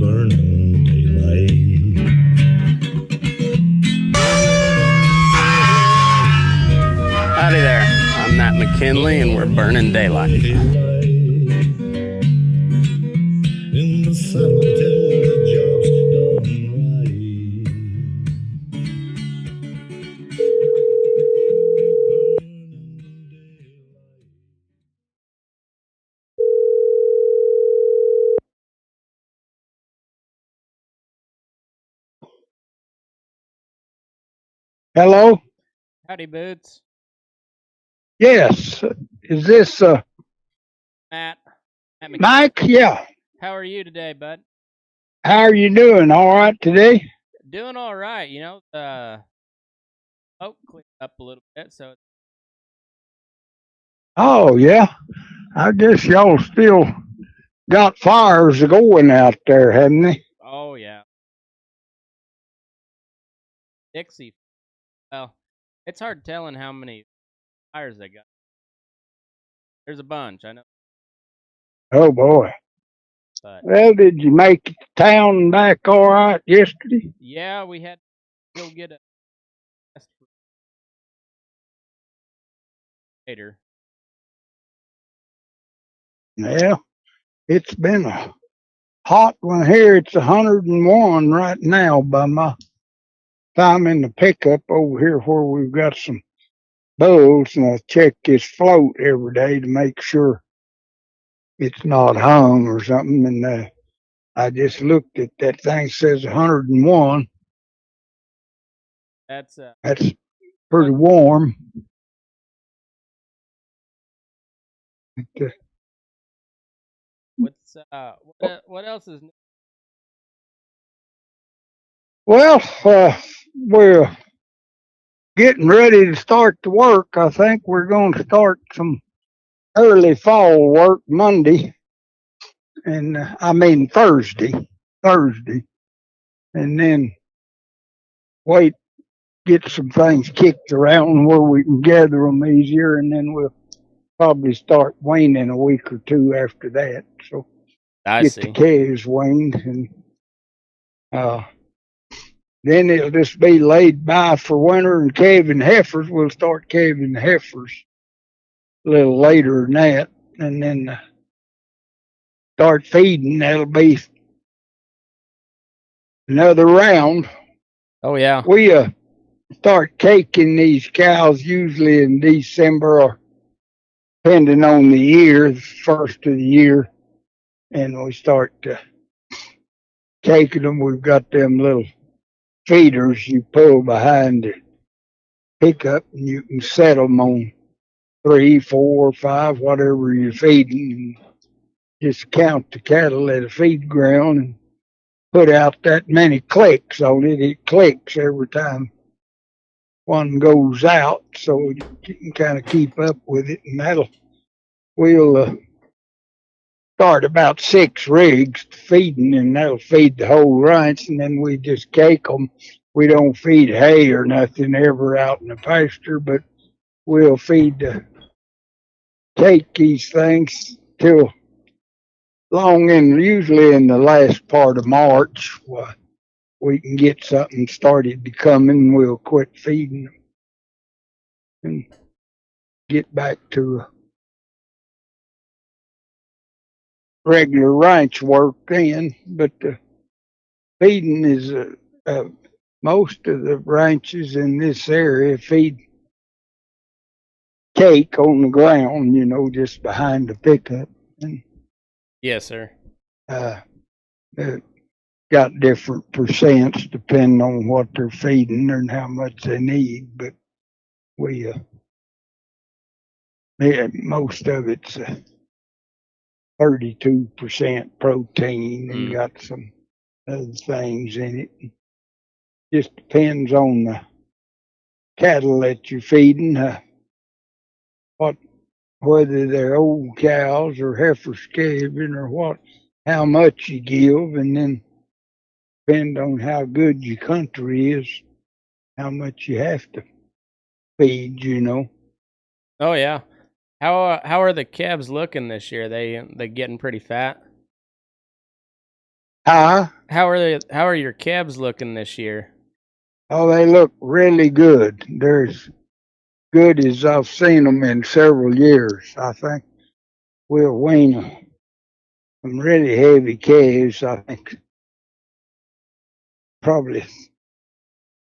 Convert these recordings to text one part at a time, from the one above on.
burning daylight. Howdy there, I'm Matt McKinley and we're burning daylight. In the saddle till the job's done right. Hello? Howdy Boots, Yes. Is this Matt McKinley. Mike? Yeah. How are you today, bud? How are you doing? All right today? Doing all right, you know, smoke cleared up a little bit, so Oh, yeah. I guess y'all still got fires going out there, haven't they? oh yeah. Dixie, well, it's hard telling how many fires they got. There's a bunch, I know, Oh, boy. but Well, did you make it to town back all right yesterday? yeah, we had to go get a test for later. Yeah. It's been a hot one here. It's 101 right now by my time in the pickup over here where we've got some bulls, and I check this float every day to make sure it's not hung or something. And I just looked at that thing, says 101. That's That's pretty warm. what's what else is new? Well, we're getting ready to start the work. I think we're going to start some early fall work Monday, and I mean Thursday, and then wait, get some things kicked around where we can gather them easier, and then we'll probably start weaning a week or two after that. So I get the see. calves weaned, and then it'll just be laid by for winter. And calving heifers, we'll start calving the heifers a little later than that, and then start feeding. That'll be another round. Oh yeah. We start caking these cows usually in December, or depending on the year, the first of the year, and we start caking them. We've got them little feeders you pull behind the pickup, and you can set them on 3, 4, 5, whatever you're feeding, and just count the cattle at a feed ground and put out that many clicks on it. It clicks every time one goes out, so you can kind of keep up with it, and we'll start about 6 rigs feeding, and that'll feed the whole ranch, and then we just cake them. We don't feed hay or nothing ever out in the pasture, but we'll cake these things till usually in the last part of March. We can get something started to come in, we'll quit feeding them and get back to regular ranch work then. But the feeding is most of the ranches in this area feed cake on the ground, just behind the pickup. And Yes, sir. they got different percents depending on what they're feeding and how much they need. But we, most of it's 32% protein and got some other things in it. Just depends on the cattle that you're feeding, whether they're old cows or heifers calving or what, how much you give, and then depend on how good your country is, how much you have to feed. Oh yeah. How are the calves looking this year? They getting pretty fat? Huh? How are your calves looking this year? Oh, they look really good. They're as good as I've seen them in several years. I think we'll wean some really heavy calves. I think probably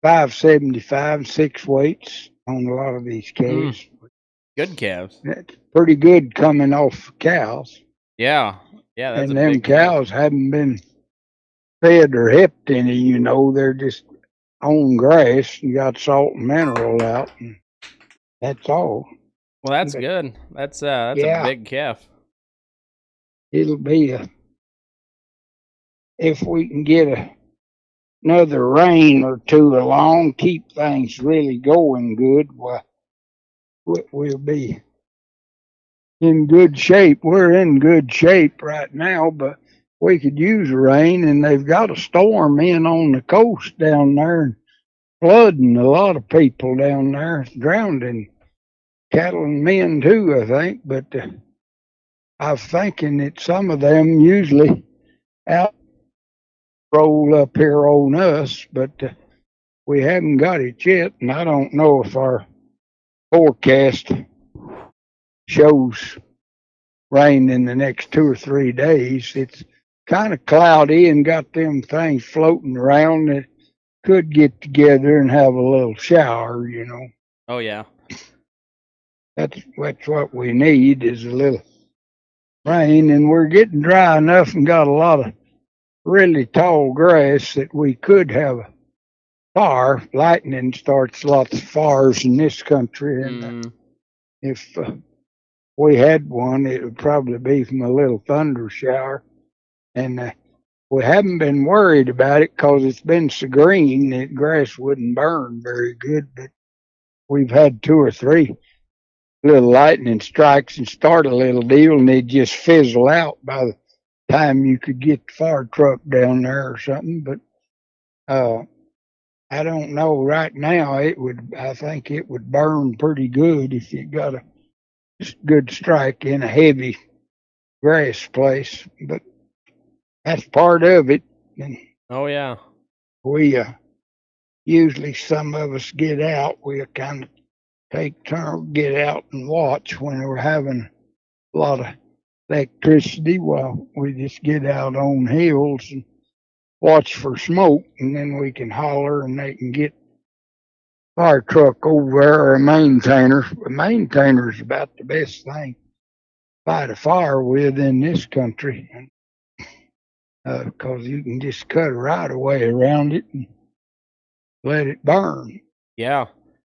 575, 6 weights on a lot of these calves. Good calves. That's pretty good coming off cows. Yeah, that's And a them big calf. cows haven't been fed or hipped any, they're just on grass and got salt and mineral out, and that's all. Well, that's But good. That's a yeah, big calf. it'll be if we can get another rain or two along, keep things really going good, well, we'll be in good shape. We're in good shape right now, but we could use rain, and they've got a storm in on the coast down there and flooding a lot of people down there, drowning cattle and men too, I think. But I'm thinking that some of them usually out roll up here on us, but we haven't got it yet, and I don't know if our forecast shows rain in the next 2 or 3 days. It's kind of cloudy and got them things floating around that could get together and have a little shower. Oh yeah. That's what we need is a little rain, and we're getting dry enough and got a lot of really tall grass that we could have a fire. Lightning starts lots of fires in this country, and if we had one, it would probably be from a little thunder shower. And we haven't been worried about it because it's been so green that grass wouldn't burn very good. But we've had 2 or 3 little lightning strikes and start a little deal, and they just fizzle out by the time you could get the fire truck down there or something. But I don't know. Right now, I think it would burn pretty good if you got a good strike in a heavy grass place. But that's part of it. And Oh yeah. we usually some of us get out. We kind of take turn get out and watch when we're having a lot of electricity. Well, we just get out on hills and watch for smoke, and then we can holler and they can get fire truck over there or a maintainer. A maintainer's about the best thing to fight a fire with in this country, because you can just cut a right of way around it and let it burn. Yeah.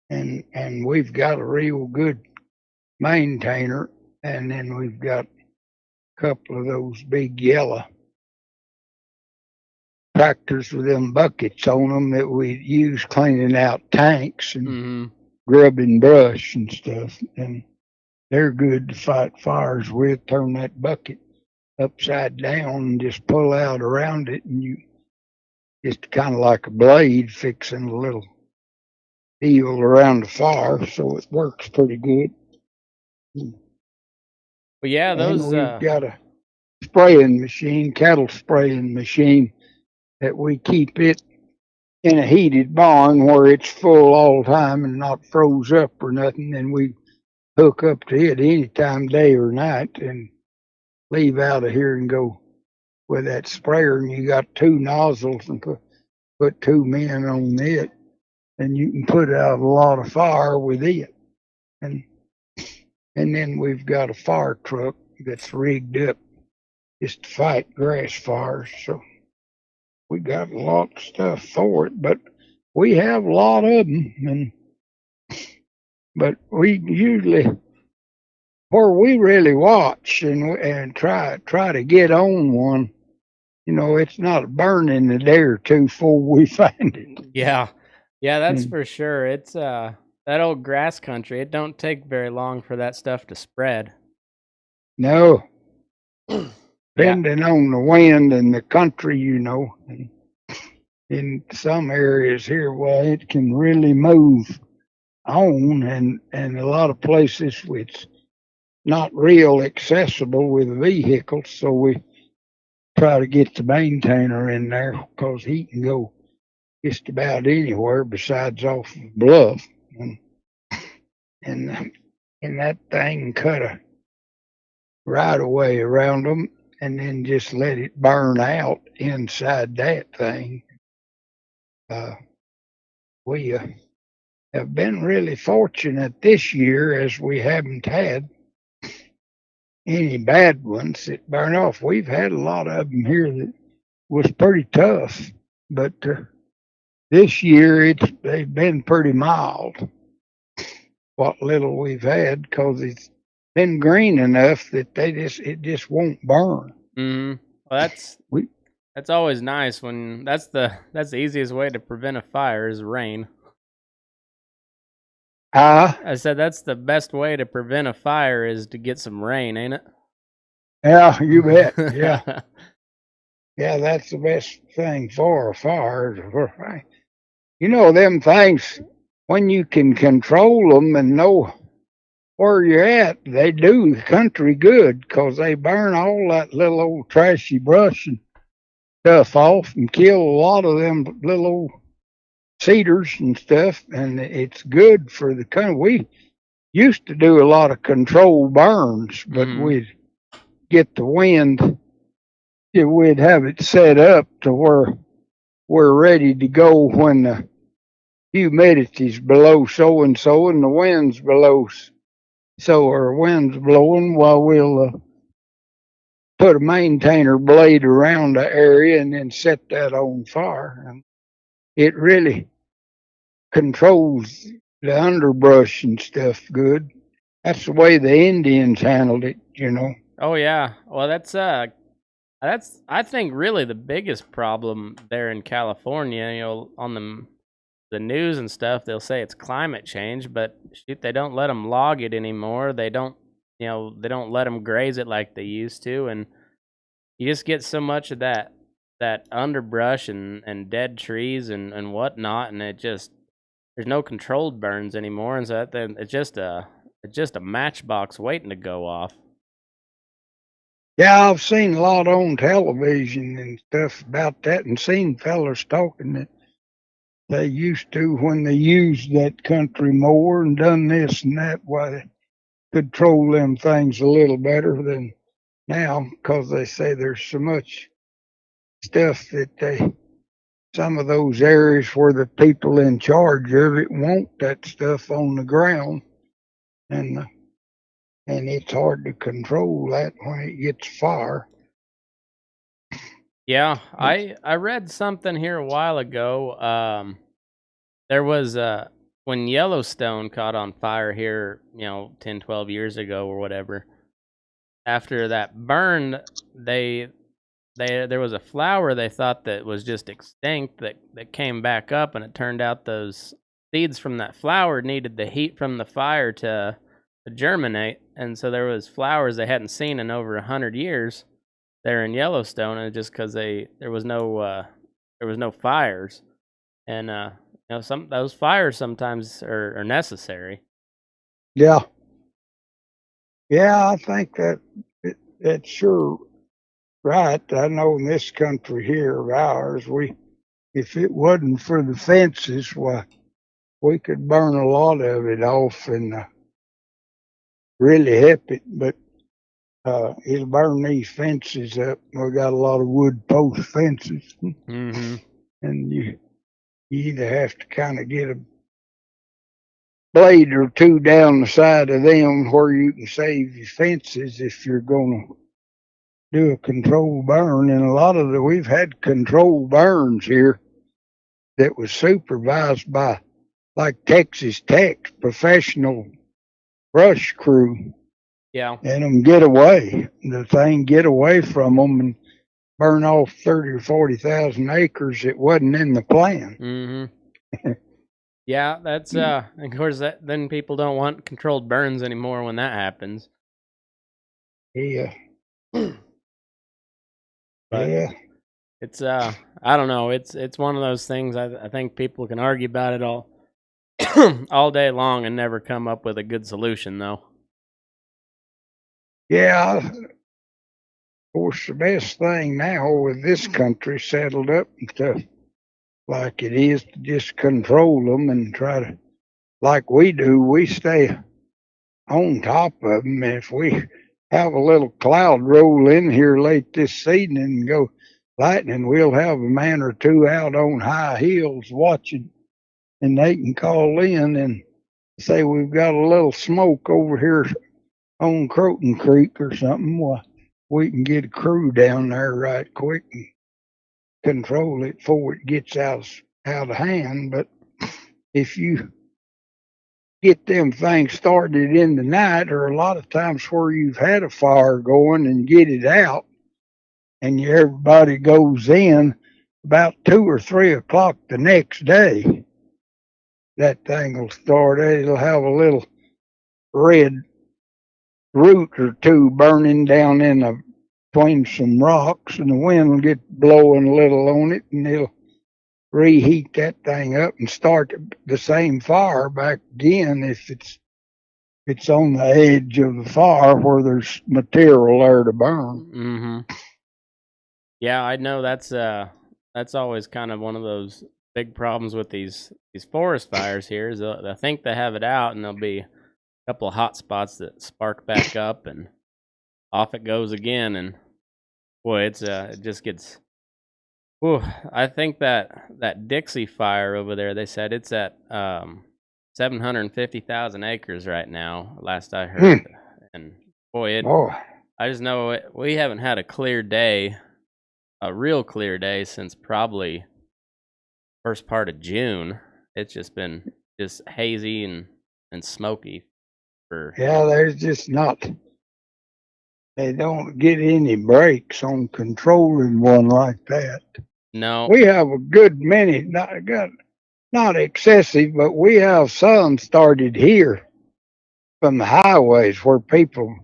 And we've got a real good maintainer, and then we've got a couple of those big yellow tractors with them buckets on them that we use cleaning out tanks and grubbing brush and stuff. And they're good to fight fires with. Turn that bucket upside down and just pull out around it, and you just kind of like a blade fixing a little deal around the fire, so it works pretty good. Well, yeah, those. And we've got a spraying machine, cattle spraying machine, that we keep it in a heated barn where it's full all the time and not froze up or nothing. And we hook up to it anytime, day or night, and leave out of here and go with that sprayer. And you got 2 nozzles and put 2 men on it, and you can put out a lot of fire with it. And then we've got a fire truck that's rigged up just to fight grass fires. So we got a lot of stuff for it, but we have a lot of them. But we usually, where we really watch and try to get on one, it's not burning a day or two before we find it. Yeah, that's for sure. It's that old grass country. It don't take very long for that stuff to spread. No. Depending on the wind and the country, and in some areas here, well, it can really move on, and a lot of places it's not real accessible with vehicles, so we try to get the maintainer in there because he can go just about anywhere besides off the bluff. And that thing cut a right away around them and then just let it burn out inside that thing. We have been really fortunate this year as we haven't had any bad ones that burn off. We've had a lot of them here that was pretty tough, but this year they've been pretty mild. What little we've had, because it's been green enough that it just won't burn. Mm-hmm. Well, that's always nice when that's the easiest way to prevent a fire is rain. I said that's the best way to prevent a fire is to get some rain, ain't it? Yeah, you bet. Yeah. Yeah, that's the best thing for a fire. You know, them things, when you can control them and know where you're at, they do the country good because they burn all that little old trashy brush and stuff off and kill a lot of them little old cedars and stuff, and it's good for the country. We used to do a lot of controlled burns, but we'd get the wind, we'd have it set up to where we're ready to go when the humidity's below so and so and the wind's below so, or wind's blowing, while we'll put a maintainer blade around the area and then set that on fire. And it really controls the underbrush and stuff good. That's the way the Indians handled it, you know. Oh yeah. Well, that's I think really the biggest problem there in California. You know, on the news and stuff, they'll say it's climate change, but shoot, they don't let them log it anymore. They don't let them graze it like they used to, and you just get so much of that underbrush and dead trees and whatnot, and there's no controlled burns anymore, and so then it's just a matchbox waiting to go off. Yeah, I've seen a lot on television and stuff about that, and seen fellas talking that they used to, when they used that country more and done this and that, why they control them things a little better than now, because they say there's so much stuff that some of those areas where the people in charge of it want that stuff on the ground, and it's hard to control that when it gets fire. Yeah, I read something here a while ago. There was when Yellowstone caught on fire here, 10, 12 years ago or whatever. After that burn, there was a flower they thought that was just extinct that came back up, and it turned out those seeds from that flower needed the heat from the fire to germinate, and so there was flowers they hadn't seen in over 100 years there in Yellowstone, and just because there was no fires, and some those fires sometimes are necessary. Yeah, I think that's sure right. I know in this country here of ours, if it wasn't for the fences, why we could burn a lot of it off and really help it, but it'll burn these fences up. We got a lot of wood post fences, and you either have to kind of get a blade or two down the side of them where you can save your fences if you're going to do a controlled burn. And we've had controlled burns here that was supervised by like Texas Tech professional brush crew. Yeah. And them get away from them and burn off 30 or 40,000 acres that wasn't in the plan. Yeah, that's of course then people don't want controlled burns anymore when that happens. Yeah. But yeah. It's I don't know, it's one of those things I think people can argue about it all all day long and never come up with a good solution though. Yeah. course, the best thing now with this country settled up and stuff like it is to just control them and try to, like we do, we stay on top of them. If we have a little cloud roll in here late this evening and go lightning, we'll have a man or two out on high heels watching, and they can call in and say we've got a little smoke over here on Croton Creek or something. Well, we can get a crew down there right quick and control it before it gets out of hand. But if you get them things started in the night, or a lot of times where you've had a fire going and get it out, and everybody goes in about 2 or 3 o'clock the next day, that thing will start. It'll have a little red root or two burning down in between some rocks, and the wind will get blowing a little on it, and it'll reheat that thing up and start the same fire back again if it's on the edge of the fire where there's material there to burn. Mm-hmm. Yeah, I know that's always kind of one of those big problems with these forest fires here. Is I think they have it out, and there'll be a couple of hot spots that spark back up, and off it goes again. And boy, it just gets. Whew, I think that Dixie fire over there, they said it's at 750,000 acres right now, last I heard. And boy, I just know we haven't had a clear day, a real clear day, since probably first part of June. It's just been just hazy and smoky for. Yeah, there's just not. They don't get any breaks on controlling one like that. No, We have a good many, not excessive, but we have some started here from the highways where people.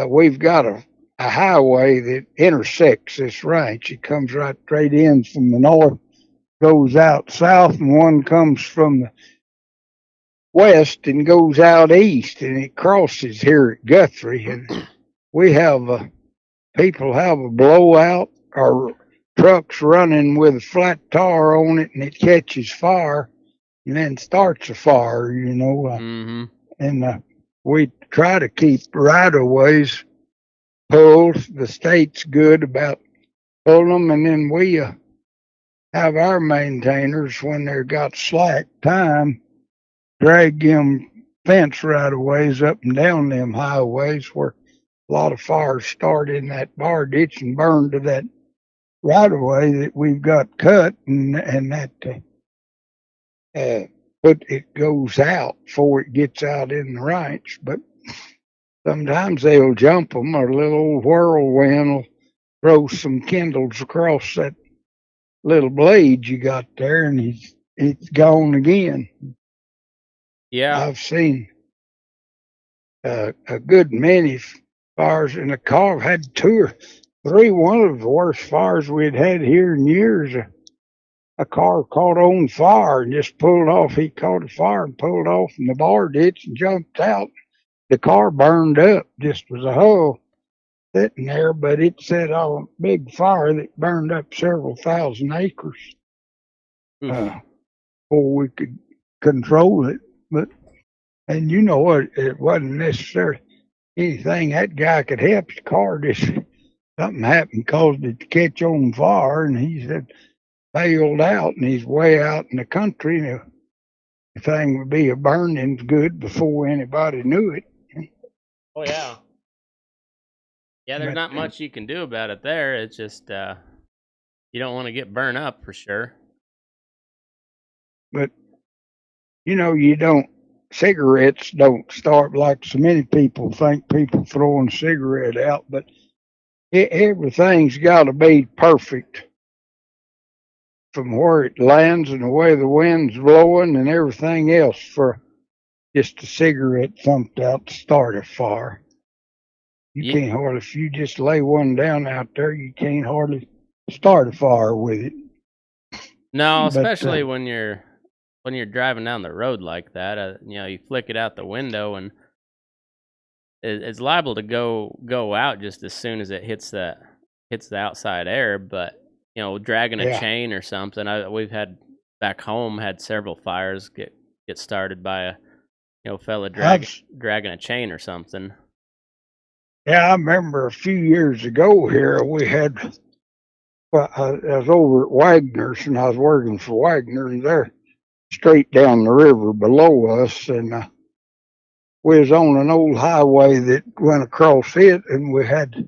We've got a highway that intersects this ranch. It comes right straight in from the north, goes out south, and one comes from the west and goes out east, and it crosses here at Guthrie. And we have people have a blowout or trucks running with flat tar on it, and it catches fire and then starts a fire, Mm-hmm. And we try to keep right of ways pulled. The state's good about pulling them, and then we have our maintainers, when they've got slack time, drag them fence right of ways up and down them highways where a lot of fires start in that bar ditch and burn to that right of way that we've got cut, and that but it goes out before it gets out in the ranch. But sometimes they'll jump them, or a little old whirlwind will throw some kindles across that little blade you got there, and it's gone again. Yeah, I've seen a good many fires in the car. I've had 2 or 3. One of the worst fires we'd had here in years. A car caught on fire and just pulled off. He caught a fire and pulled off in the bar ditch and jumped out. The car burned up, just was a hull sitting there, but it set on a big fire that burned up several thousand acres before we could control it. But and you know what? It wasn't necessarily anything that guy could help. His car just something happened, caused it to catch on fire, and he said bailed out, and he's way out in the country, and the thing would be a burning good before anybody knew it. Oh yeah. Yeah, there's not much you can do about it there. It's just you don't want to get burned up for sure. But cigarettes don't start like so many people think, people throwing cigarette out, but everything's got to be perfect from where it lands and the way the wind's blowing and everything else for just a cigarette thumped out to start a fire. You can't hardly, if you just lay one down out there, you can't hardly start a fire with it. No, especially when you're driving down the road like that. You flick it out the window, and it's liable to go out just as soon as it hits the outside air. But dragging a Yeah. chain or something. We've had back home had several fires get started by a fella dragging a chain or something. Yeah, I remember a few years ago here we had. Well, I was over at Wagner's and I was working for Wagner, and they're straight down the river below us, and we was on an old highway that went across it, and we had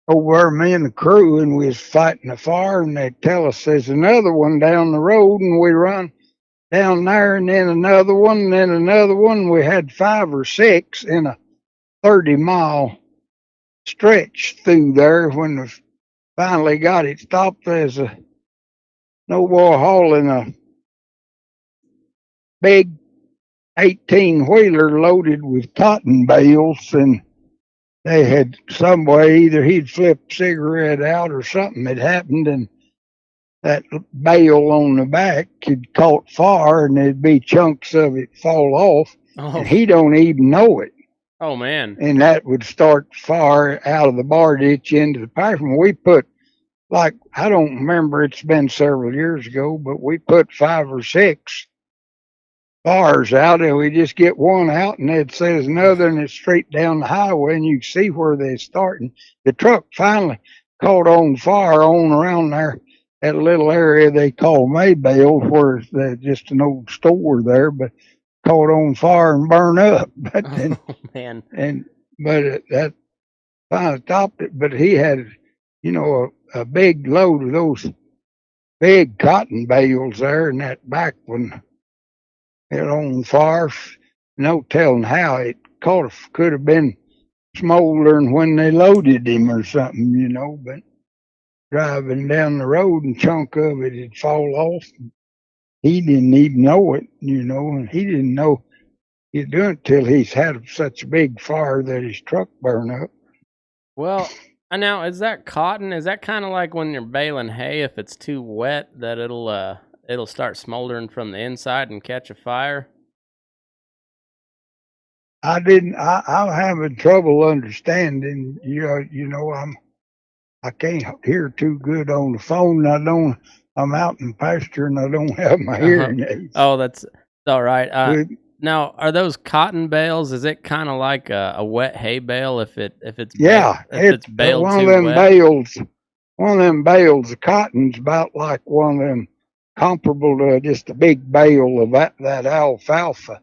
over there, me and the crew, and we was fighting a fire, and they tell us there's another one down the road, and we run down there, and then another one, and then another one. We had 5 or 6 in a 30-mile stretch through there. When we finally got it stopped, there's a snowball hauling a big 18-wheeler loaded with cotton bales, and they had some way, either he'd flipped a cigarette out or something had happened, and that bale on the back had caught fire, and there'd be chunks of it fall off, Oh, and he don't even know it. oh man. And that would start fire out of the bar ditch into the pipe. We put, like, I don't remember, it's been several years ago, but we put 5 or 6 fires out, and we just get one out, and it says another, and it's straight down the highway, and you see where they're starting. The truck finally caught on fire on around there at a little area they call Maybelle, where there's just an old store there, but caught on fire and burned up. But then, Oh man. that finally stopped it. But he had, a big load of those big cotton bales there, and that back one, it on fire. No telling how it caught. Could have been smoldering when they loaded him or something, but driving down the road, and chunk of it had fall off. He didn't even know it, and he didn't know he'd do it till he's had such a big fire that his truck burned up. Well, now is that cotton? Is that kind of like when you're baling hay? If it's too wet, that it'll start smoldering from the inside and catch a fire? I'm having trouble understanding. I can't hear too good on the phone. I'm out in pasture and I don't have my hearing aids. Oh, that's all right. Now, are those cotton bales? Is it kind of like a wet hay bale if it's baled one too of them wet? bales. One of them bales of cotton's about like one of them, comparable to just a big bale of that alfalfa,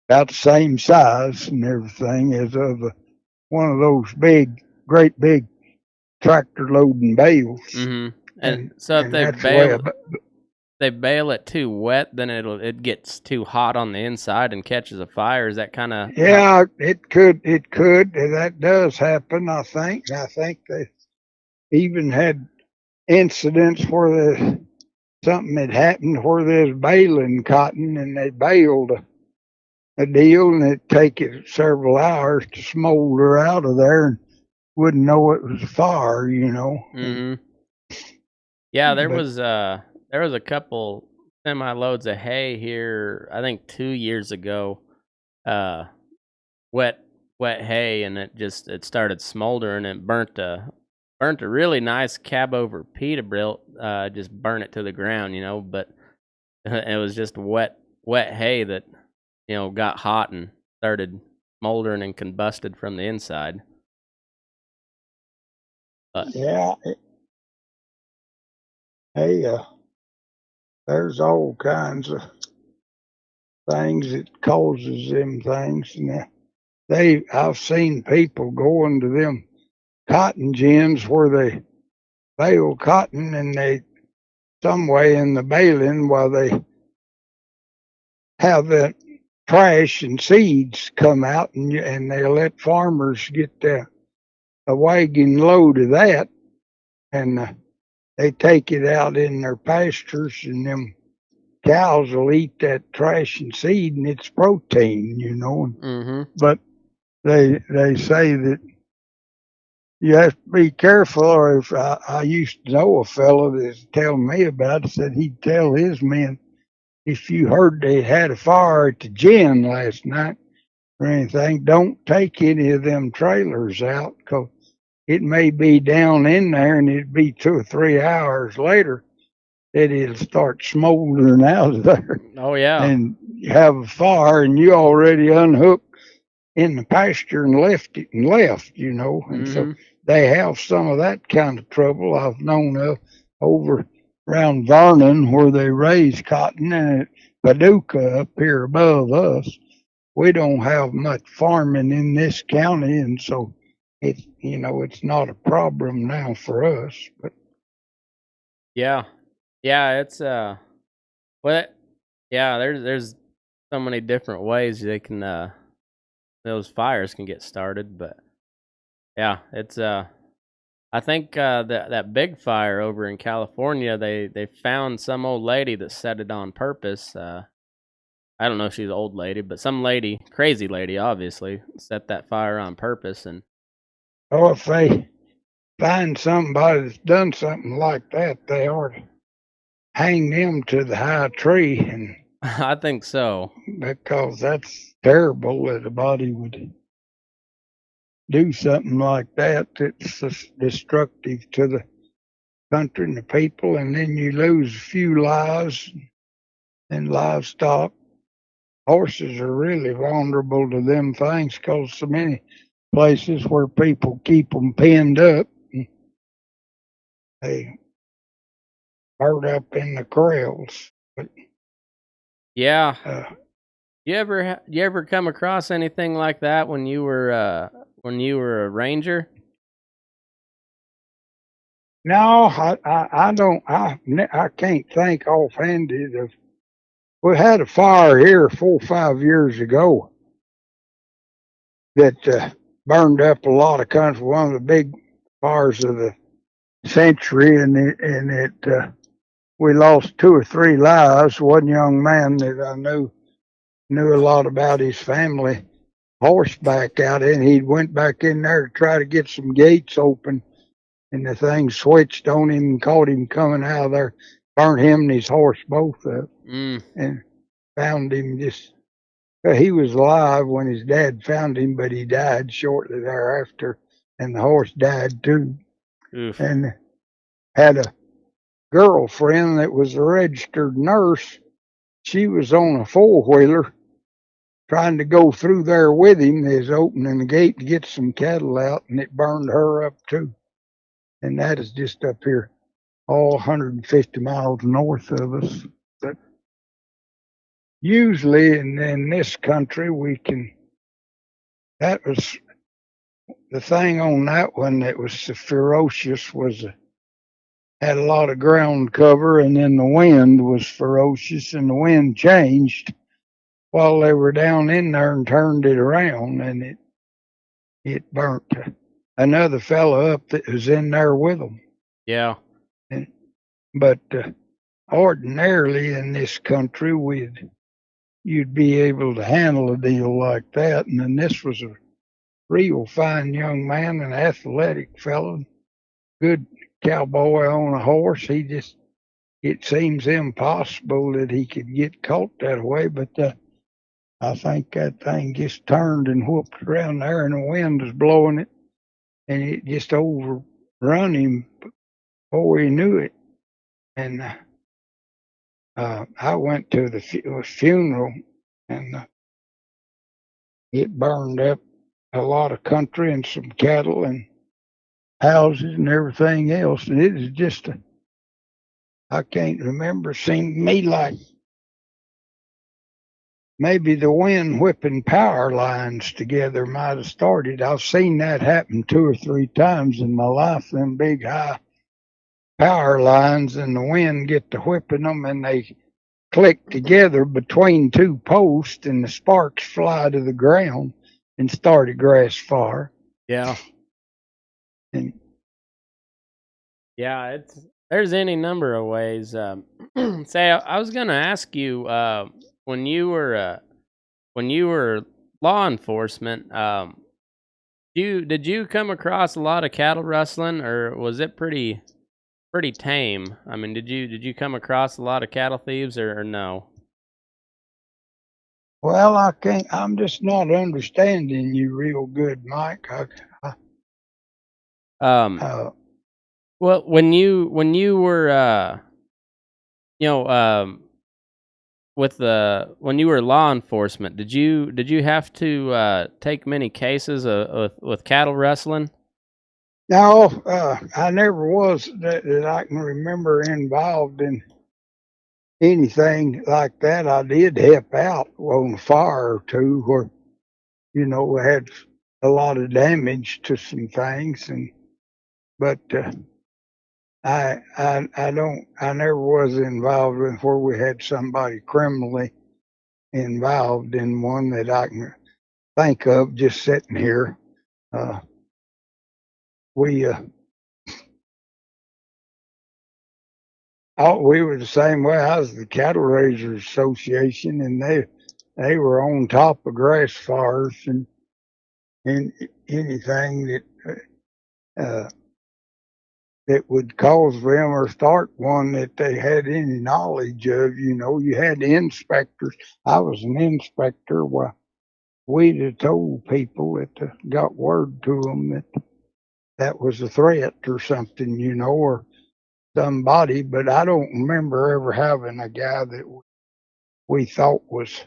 about the same size and everything as one of those great big tractor loading bales. Mm-hmm. And so if they bale it too wet, then it gets too hot on the inside and catches a fire. Is that kind of? Yeah, it could. That does happen. I think they even had incidents where something had happened where there's baling cotton, and they baled a deal, and it'd take it several hours to smolder out of there, and wouldn't know it was a fire. Mm-hmm. Yeah, there was a couple semi loads of hay here, I think 2 years ago. Wet hay, and it started smoldering and burnt a really nice cab over Peterbilt. Just burn it to the ground, but it was just wet hay that got hot and started smoldering and combusted from the inside. But yeah, there's all kinds of things that causes them things, and I've seen people going to them cotton gins where they bale cotton, and they some way in the baling while they have the trash and seeds come out, and they let farmers get a wagon load of that, and they take it out in their pastures, and them cows will eat that trash and seed, and it's protein, Mm-hmm. But they say that you have to be careful. Or if I used to know a fellow that's telling me about it, said he'd tell his men, if you heard they had a fire at the gin last night, or anything, don't take any of them trailers out, 'cause it may be down in there and it'd be 2 or 3 hours later that it'll start smoldering out of there Oh yeah. and you have a fire and you already unhooked in the pasture and left it and left, and so they have some of that kind of trouble. I've known of over around Burnin where they raise cotton, and at Paducah up here above us, we don't have much farming in this county, and so it's not a problem now for us. But Yeah. It's yeah. There's so many different ways they can those fires can get started, but yeah, it's I think that big fire over in California, they found some old lady that set it on purpose. I don't know if she's an old lady, but some lady, crazy lady, obviously, set that fire on purpose. And if they find somebody that's done something like that, they ought to hang them to the high tree, and I think so. because that's terrible that a body would do something like that. It's just destructive to the country and the people, and then you lose a few lives and livestock. Horses are really vulnerable to them things because so many places where people keep them pinned up, they hurt up in the corrals. But Yeah. You ever come across anything like that when you were a ranger? no, I don't. I can't think offhanded of. We had a fire here 4 or 5 years ago that burned up a lot of country. One of the big fires of the century, and we lost 2 or 3 lives. One young man that I knew a lot about his family horseback out in. He went back in there to try to get some gates open, and the thing switched on him and caught him coming out of there, burnt him and his horse both up, and found him just. He was alive when his dad found him, but he died shortly thereafter, and the horse died too. Oof. And had a girlfriend that was a registered nurse. She was on a 4-wheeler trying to go through there with him. They was opening the gate to get some cattle out, and it burned her up too. And that is just up here, all 150 miles north of us. But usually in this country, that was the thing on that one that was so ferocious was had a lot of ground cover, and then the wind was ferocious, and the wind changed while they were down in there and turned it around, and it burnt another fellow up that was in there with them. Yeah. But ordinarily in this country, you'd be able to handle a deal like that, and then this was a real fine young man, an athletic fellow, good cowboy on a horse. It seems impossible that he could get caught that way, but I think that thing just turned and whooped around there, and the wind was blowing it, and it just overrun him before he knew it. And I went to the funeral, and it burned up a lot of country and some cattle and houses and everything else. And it was just I can't remember, seemed to me like maybe the wind whipping power lines together might have started. I've seen that happen 2 or 3 times in my life, them big high power lines, and the wind get to whipping them, and they click together between 2 posts, and the sparks fly to the ground and start a grass fire. Yeah. And yeah, there's any number of ways. Say, I was gonna ask you, when you were law enforcement, did you come across a lot of cattle rustling, or was it pretty tame? I mean, did you come across a lot of cattle thieves, or no? Well, I can't. I'm just not understanding you real good, Mike. Um, well, when you were you know with the when you were law enforcement, did you have to take many cases with cattle rustling? No, I never was that I can remember involved in anything like that. I did help out on a fire or two where, we had a lot of damage to some things, but I never was involved in where we had somebody criminally involved in one that I can think of just sitting here. Uh, we we were the same way. I was the Cattle Raisers Association, and they were on top of grass fires and anything uh, that would cause them or start one that they had any knowledge of. You had the inspectors. I was an inspector. Well, we'd have told people that got word to them that that was a threat or something, or somebody. But I don't remember ever having a guy that we thought was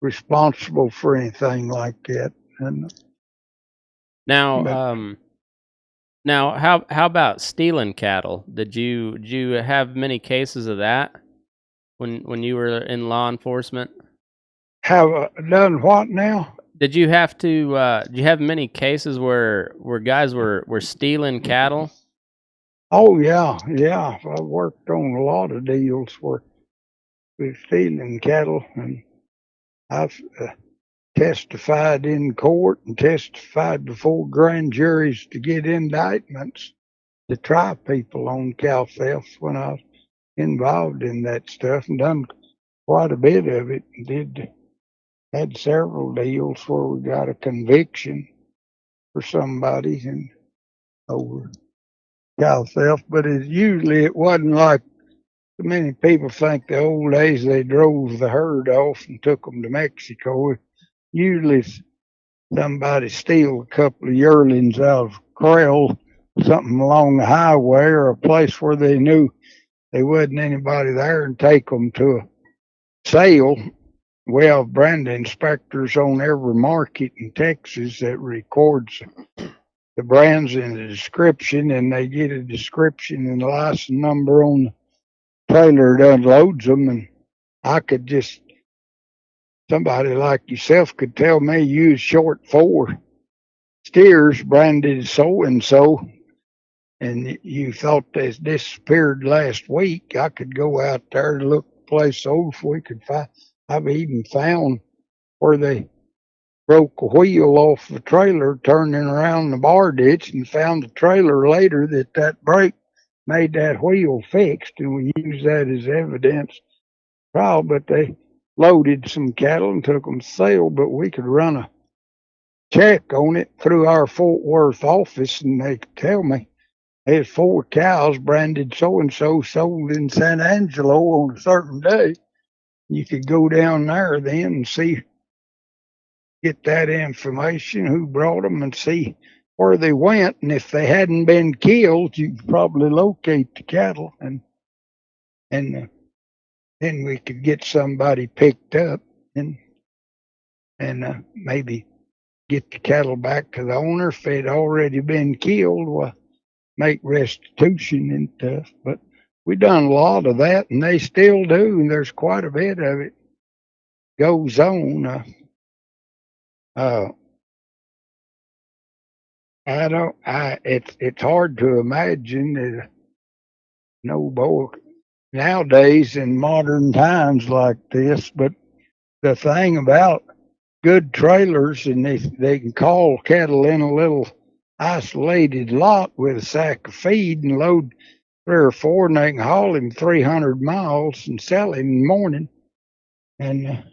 responsible for anything like that. And Now, but now how about stealing cattle? Did you have many cases of that when you were in law enforcement? have done what now? Did you have to did you have many cases where guys were stealing cattle? Oh yeah, yeah. I worked on a lot of deals where with stealing cattle, and I've testified in court and testified before grand juries to get indictments to try people on cow theft when I was involved in that stuff and done quite a bit of it. Had several deals where we got a conviction for somebody and over cow theft, but it wasn't like many people think the old days they drove the herd off and took them to Mexico. Usually somebody steal a couple of yearlings out of a corral, something along the highway or a place where they knew there wasn't anybody there, and take them to a sale. We have brand inspectors on every market in Texas that records the brands and the description, and they get a description and a license number on the trailer that unloads them. And I could just, somebody like yourself could tell me you was short 4 steers branded so and so, and you thought they disappeared last week. I could go out there and look the place over if we could find. I've even found where they broke a wheel off the trailer turning around the bar ditch, and found the trailer later that brake made that wheel fixed, and we used that as evidence trial. But they loaded some cattle and took them to sale, but we could run a check on it through our Fort Worth office, and they could tell me there's 4 cows branded so and so sold in San Angelo on a certain day. You could go down there then and see, get that information, who brought them, and see where they went. And if they hadn't been killed, you could probably locate the cattle, and then we could get somebody picked up and maybe get the cattle back to the owner. If they'd already been killed, well, make restitution and stuff. But we done a lot of that, and they still do, and there's quite a bit of it goes on. It's hard to imagine that no boy nowadays in modern times like this. But the thing about good trailers, and they can call cattle in a little isolated lot with a sack of feed and load 3 or 4, and they can haul him 300 miles and sell him in the morning. And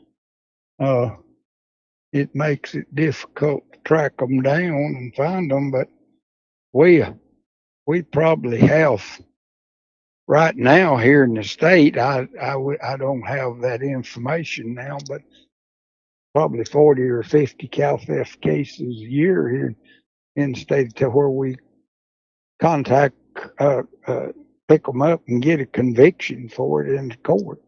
it makes it difficult to track them down and find them. But we probably have right now here in the state. I don't have that information now, but probably 40 or 50 cow theft cases a year here in the state to where we contact, pick them up and get a conviction for it in court.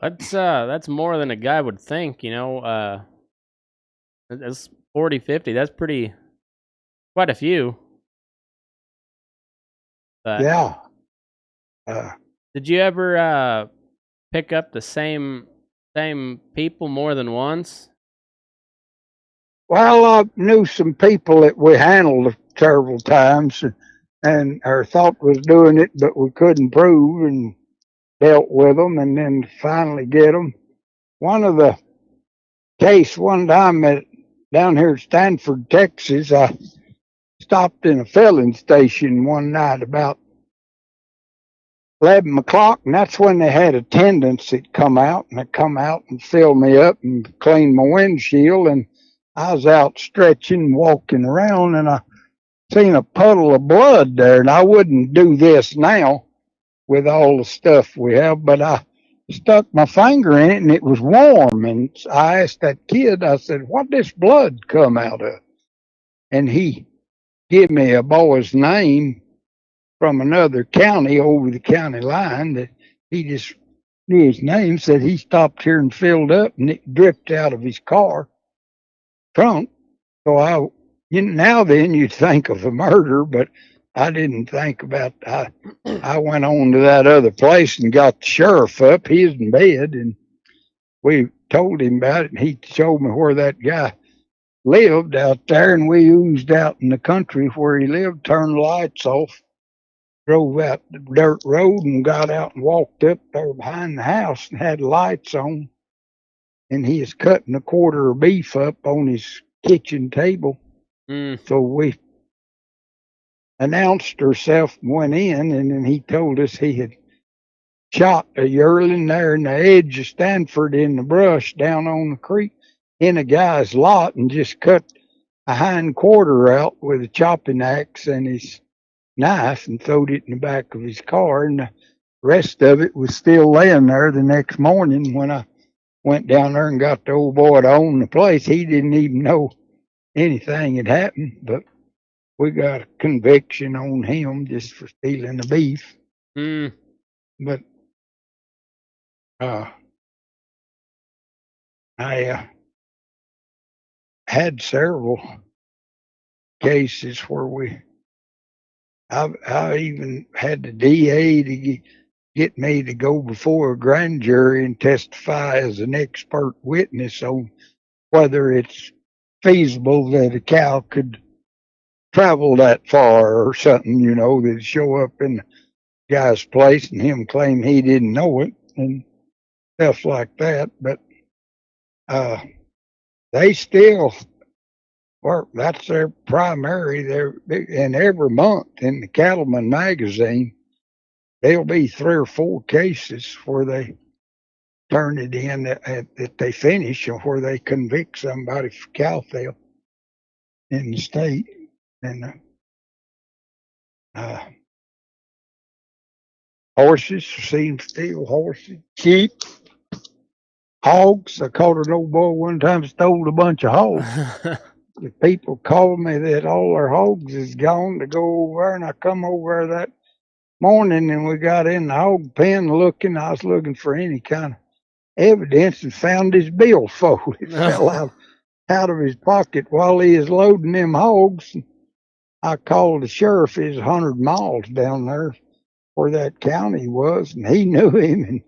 That's more than a guy would think, you know. That's 40, 50. That's quite a few. But Yeah. did you ever pick up the same people more than once? Well, I knew some people that we handled several times and or thought was doing it, but we couldn't prove and dealt with them and then finally get them. One of the case one time down here at Stanford, Texas, I stopped in a filling station one night about 11 o'clock, and that's when they had attendants that come out, and they come out and fill me up and clean my windshield, and I was out stretching, walking around, and I seen a puddle of blood there, and I wouldn't do this now with all the stuff we have, but I stuck my finger in it, and it was warm, and I asked that kid, I said, what this blood come out of? And he give me a boy's name from another county over the county line that he just knew his name, said he stopped here and filled up and it dripped out of his car trunk. So now then you'd think of a murder, but I didn't think about I went on to that other place and got the sheriff up. He was in bed and we told him about it and he showed me where that guy lived out there, and we oozed out in the country where he lived, turned the lights off, drove out the dirt road and got out and walked up there behind the house and had lights on. And he is cutting a quarter of beef up on his kitchen table. So we announced ourselves and went in, and then he told us he had shot a yearling there in the edge of Stanford in the brush down on the creek in a guy's lot and just cut a hind quarter out with a chopping axe and his knife and throwed it in the back of his car, and the rest of it was still laying there the next morning when I went down there and got the old boy to own the place. He didn't even know anything had happened, but we got a conviction on him just for stealing the beef. But I had several cases where I even had the DA to get me to go before a grand jury and testify as an expert witness on whether it's feasible that a cow could travel that far or something, you know, that'd show up in the guy's place and him claim he didn't know it and stuff like that. But they still work. That's their primary. And every month in the Cattleman magazine, there'll be 3 or 4 cases where they turn it in that they finish or where they convict somebody for cow theft in the state. And horses, seen steal horses, sheep, hogs. I caught an old boy one time stole a bunch of hogs. The people called me that all their hogs is gone to go over there, and I come over that morning and we got in the hog pen looking. I was looking for any kind of evidence and found his billfold. It fell out of his pocket while he was loading them hogs. I called the sheriff. He's 100 miles down there where that county was, and he knew him, and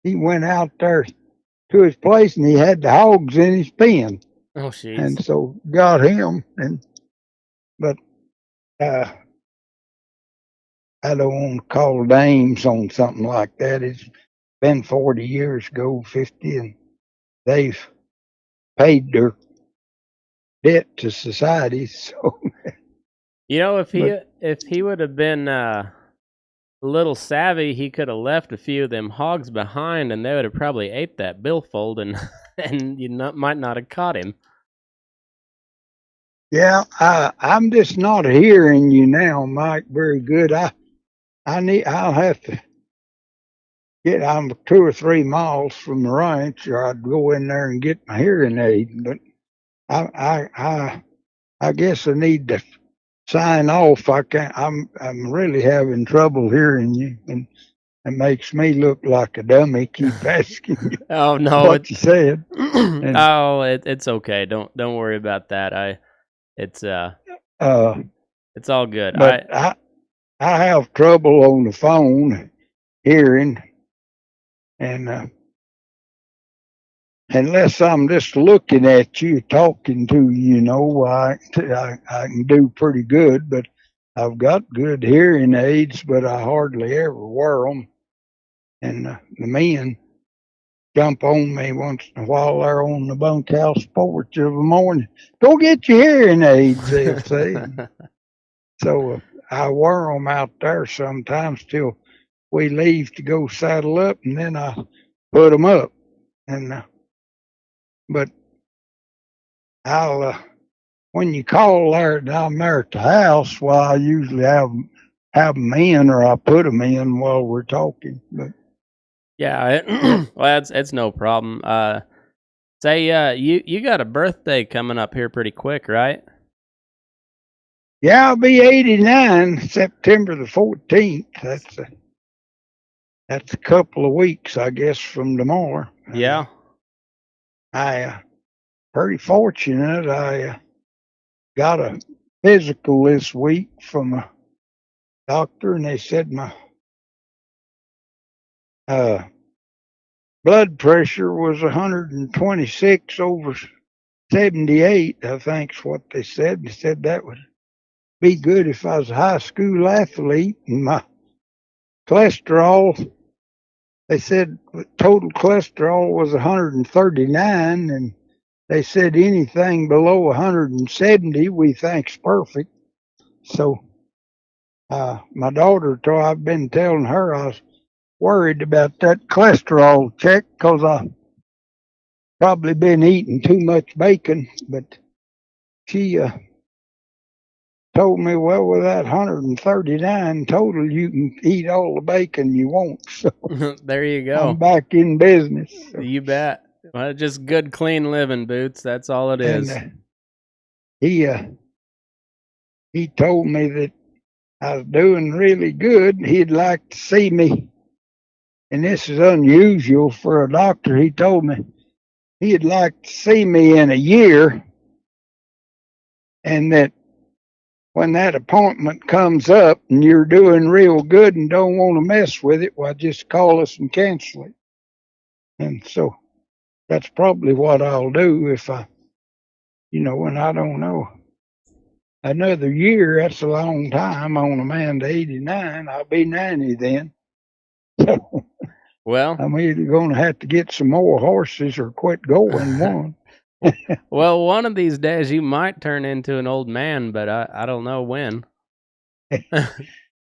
he went out there to his place, and he had the hogs in his pen. Oh, jeez. And so got him, but I don't want to call names on something like that. It's been 40 years ago, 50, and they've paid their debt to society. So, you know, if he would have been a little savvy, he could have left a few of them hogs behind, and they would have probably ate that billfold, and you might not have caught him. Yeah, I'm just not hearing you now, Mike. Very good. I'll have to I'm 2 or 3 miles from the ranch, or I'd go in there and get my hearing aid. But I guess I need to sign off. I can't. I'm really having trouble hearing you, and it makes me look like a dummy. Keep asking you Oh no, what you said, and it's okay. Don't worry about that. It's uh, it's all good. but I have trouble on the phone hearing, and unless I'm just looking at you, talking to you, I can do pretty good. But I've got good hearing aids, but I hardly ever wear them. And the men jump on me once in a while there on the bunkhouse porch of the morning. Go get your hearing aids, they'll say. So I wear them out there sometimes till we leave to go saddle up, and then I put them up. And but I'll when you call there, and I'm there at the house, well, I usually have them in, or I put them in while we're talking. But yeah, well, it's no problem. Say, you got a birthday coming up here pretty quick, right? yeah, I'll be 89 September the 14th. That's a couple of weeks, I guess, from tomorrow. Yeah. I pretty fortunate. I got a physical this week from a doctor, and they said my blood pressure was 126 over 78. I think's what they said. They said that would be good if I was a high school athlete, and my cholesterol. They said total cholesterol was 139, and they said anything below 170 we think's perfect. So my daughter, I've been telling her I was worried about that cholesterol check because I probably been eating too much bacon. But she told me, well, with that 139 total, you can eat all the bacon you want. So there you go. I'm back in business. So. You bet. Well, just good, clean living, Boots. That's all it is. And he told me that I was doing really good. He'd like to see me, and this is unusual for a doctor. He told me he'd like to see me in a year, and that when that appointment comes up and you're doing real good and don't want to mess with it, well, just call us and cancel it. And so that's probably what I'll do if and I don't know. Another year, that's a long time on a man to 89. I'll be 90 then. So, well, I'm either going to have to get some more horses or quit going one. Well, one of these days you might turn into an old man, but I don't know when.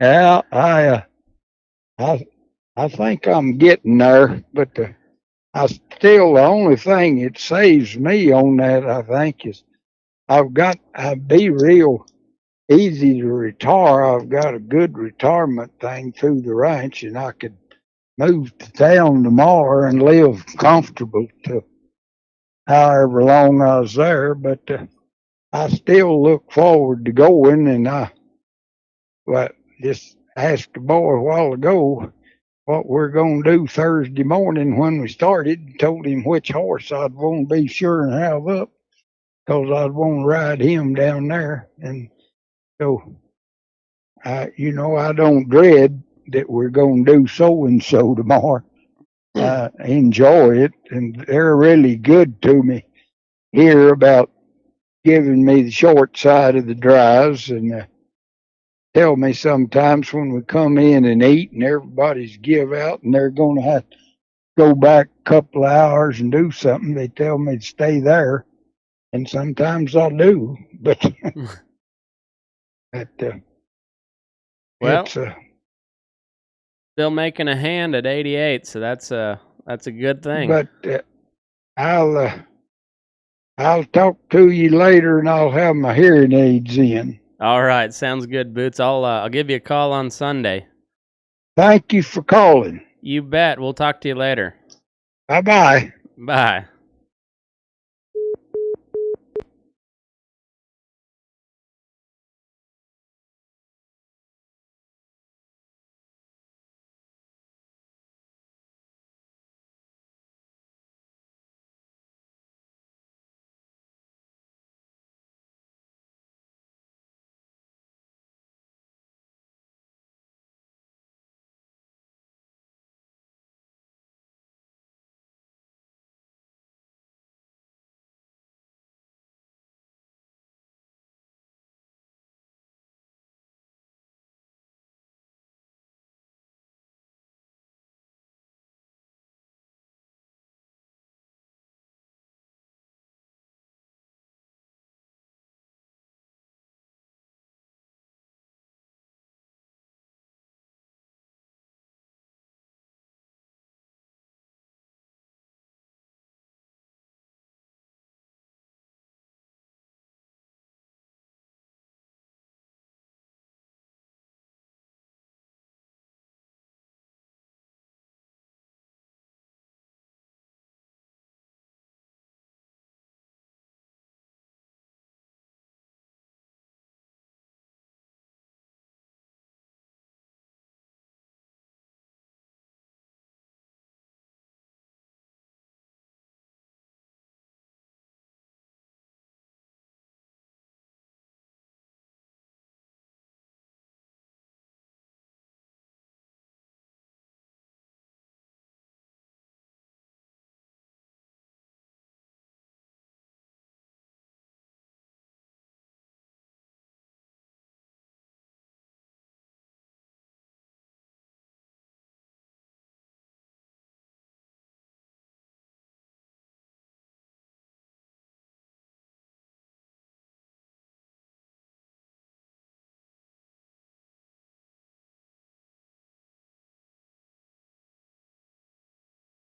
Yeah, I think I'm getting there, but I still the only thing that saves me on that, I think, is I'd be real easy to retire. I've got a good retirement thing through the ranch, and I could move to town tomorrow and live comfortable to however long I was there. But I still look forward to going, and I just asked the boy a while ago what we're going to do Thursday morning when we started. Told him which horse I'd want to be sure and have up, because I'd want to ride him down there. And so, I don't dread that we're going to do so and so tomorrow. I enjoy it, and they're really good to me here about giving me the short side of the drives, and tell me sometimes when we come in and eat and everybody's give out and they're going to have to go back a couple of hours and do something, they tell me to stay there, and sometimes I do. But well, it's still making a hand at 88, so that's a good thing. But I'll talk to you later, and I'll have my hearing aids in. All right, sounds good, Boots. I'll give you a call on Sunday. Thank you for calling. You bet. We'll talk to you later. Bye bye. Bye.